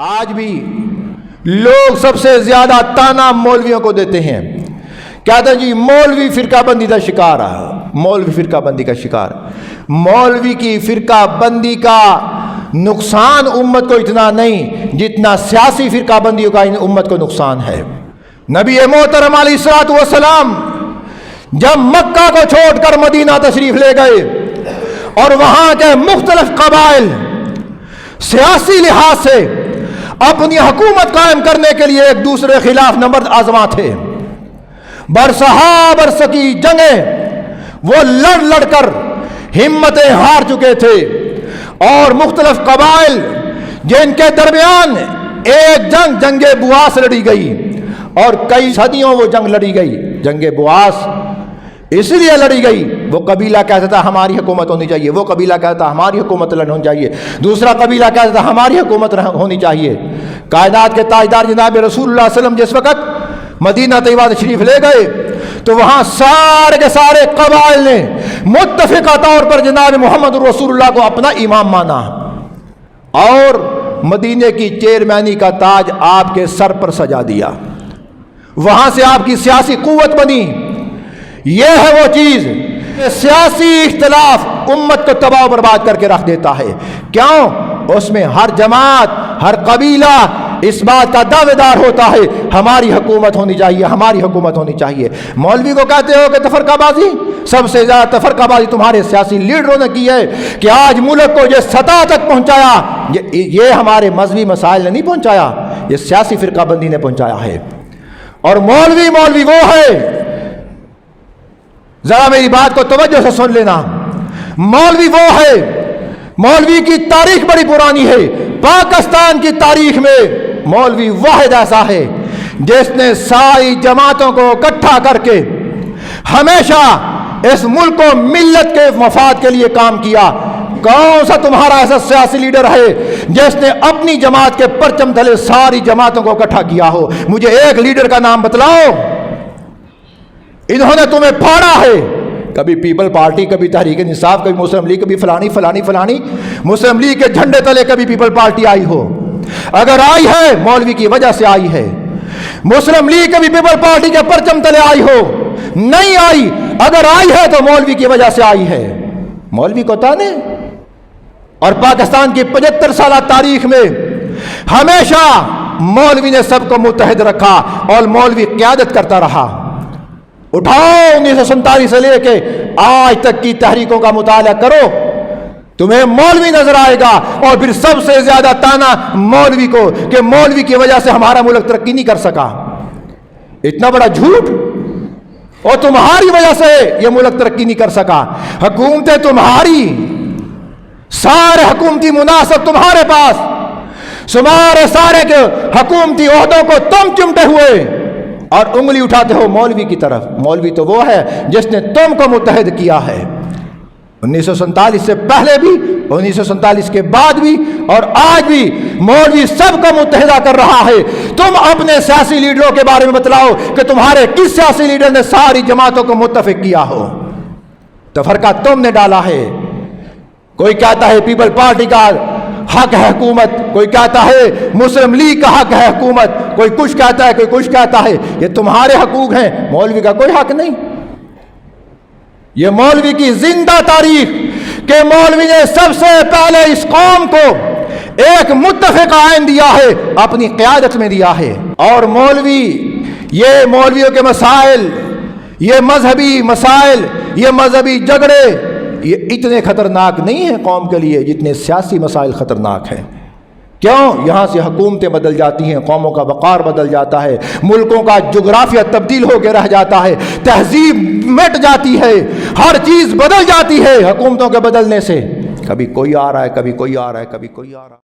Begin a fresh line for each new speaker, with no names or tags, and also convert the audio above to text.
آج بھی لوگ سب سے زیادہ تانا مولویوں کو دیتے ہیں، کہتے ہیں جی مولوی فرقہ بندی کا شکار ہے، مولوی فرقہ بندی کا شکار۔ مولوی کی فرقہ بندی کا نقصان امت کو اتنا نہیں جتنا سیاسی فرقہ بندیوں کا امت کو نقصان ہے۔ نبی محترم علیہ الصلوۃ والسلام جب مکہ کو چھوڑ کر مدینہ تشریف لے گئے اور وہاں کے مختلف قبائل سیاسی لحاظ سے اپنی حکومت قائم کرنے کے لیے ایک دوسرے خلاف نبرد آزما تھے، برسہا برس کی جنگیں وہ لڑ کر ہمتیں ہار چکے تھے، اور مختلف قبائل جن کے درمیان ایک جنگ بواس لڑی گئی اور کئی صدیوں وہ جنگ لڑی گئی۔ جنگ بواس اس لیے لڑی گئی، وہ قبیلہ کہتا تھا ہماری حکومت ہونی چاہیے، وہ قبیلہ کہتا تھا ہماری حکومت ہونی چاہیے، دوسرا قبیلہ کہتا تھا ہماری حکومت ہونی چاہیے۔ کائنات کے تاجدار جناب رسول اللہ صلی اللہ علیہ وسلم جس وقت مدینہ طیبہ شریف لے گئے تو وہاں سارے کے سارے قبائل نے متفقہ طور پر جناب محمد رسول اللہ کو اپنا امام مانا اور مدینے کی چیئرمینی کا تاج آپ کے سر پر سجا دیا، وہاں سے آپ کی سیاسی قوت بنی۔ یہ ہے وہ چیز، سیاسی اختلاف امت کو تباہ و برباد کر کے رکھ دیتا ہے۔ کیوں؟ اس میں ہر جماعت، ہر قبیلہ اس بات کا دعوے دار ہوتا ہے ہماری حکومت ہونی چاہیے، ہماری حکومت ہونی چاہیے۔ مولوی کو کہتے ہو کہ تفرقہ بازی، سب سے زیادہ تفرقہ بازی تمہارے سیاسی لیڈروں نے کی ہے کہ آج ملک کو یہ سطح تک پہنچایا۔ یہ ہمارے مذہبی مسائل نے نہیں پہنچایا، یہ سیاسی فرقہ بندی نے پہنچایا ہے۔ اور مولوی وہ ہے، ذرا میری بات کو توجہ سے سن لینا، مولوی وہ ہے، مولوی کی تاریخ بڑی پرانی ہے۔ پاکستان کی تاریخ میں مولوی واحد ایسا ہے جس نے ساری جماعتوں کو اکٹھا کر کے ہمیشہ اس ملک کو ملت کے مفاد کے لیے کام کیا۔ کون سا تمہارا ایسا سیاسی لیڈر ہے جس نے اپنی جماعت کے پرچم تلے ساری جماعتوں کو اکٹھا کیا ہو؟ مجھے ایک لیڈر کا نام بتلاؤ۔ انہوں نے تمہیں پھاڑا ہے، کبھی پیپل پارٹی، کبھی تحریک انصاف، کبھی مسلم لیگ، کبھی فلانی مسلم لیگ کے جھنڈے تلے کبھی پیپل پارٹی آئی ہو؟ اگر آئی ہے مولوی کی وجہ سے آئی ہے۔ مسلم لیگ کبھی پیپل پارٹی کے پرچم تلے آئی ہو؟ نہیں آئی۔ اگر آئی ہے تو مولوی کی وجہ سے آئی ہے۔ مولوی کو تانے، اور پاکستان کی 75 سالہ تاریخ میں ہمیشہ مولوی نے سب کو متحد رکھا اور مولوی قیادت کرتا رہا۔ اٹھاؤ 1947 سے لے کے آج تک کی تحریکوں کا مطالعہ کرو، تمہیں مولوی نظر آئے گا، اور پھر سب سے زیادہ تانا مولوی کو کہ مولوی کی وجہ سے ہمارا ملک ترقی نہیں کر سکا۔ اتنا بڑا جھوٹ، اور تمہاری وجہ سے یہ ملک ترقی نہیں کر سکا۔ حکومتیں تمہاری، سارے حکومتی مناسب تمہارے پاس، سارے کے حکومتی عہدوں کو تم چمٹے ہوئے اور انگلی اٹھاتے ہو مولوی کی طرف۔ مولوی تو وہ ہے جس نے تم کو متحد کیا ہے، 1947 سے پہلے بھی، 1947 کے بعد بھی، اور آج بھی مولوی سب کو متحدہ کر رہا ہے۔ تم اپنے سیاسی لیڈروں کے بارے میں بتلاؤ کہ تمہارے کس سیاسی لیڈر نے ساری جماعتوں کو متفق کیا ہو؟ تفرقہ تم نے ڈالا ہے۔ کوئی کہتا ہے پیپل پارٹی کا حق ہے حکومت، کوئی کہتا ہے مسلم لیگ کا حق ہے حکومت، کوئی کچھ کہتا ہے، کوئی کچھ کہتا ہے۔ یہ تمہارے حقوق ہیں، مولوی کا کوئی حق نہیں۔ یہ مولوی کی زندہ تاریخ کہ مولوی نے سب سے پہلے اس قوم کو ایک متفق آئین دیا ہے، اپنی قیادت میں دیا ہے۔ اور مولوی، یہ مولویوں کے مسائل، یہ مذہبی مسائل، یہ مذہبی جھگڑے، یہ اتنے خطرناک نہیں ہیں قوم کے لیے جتنے سیاسی مسائل خطرناک ہیں۔ کیوں؟ یہاں سے حکومتیں بدل جاتی ہیں، قوموں کا وقار بدل جاتا ہے، ملکوں کا جغرافیہ تبدیل ہو کے رہ جاتا ہے، تہذیب مٹ جاتی ہے، ہر چیز بدل جاتی ہے حکومتوں کے بدلنے سے۔ کبھی کوئی آ رہا ہے، کبھی کوئی آ رہا ہے، کبھی کوئی آ رہا ہے۔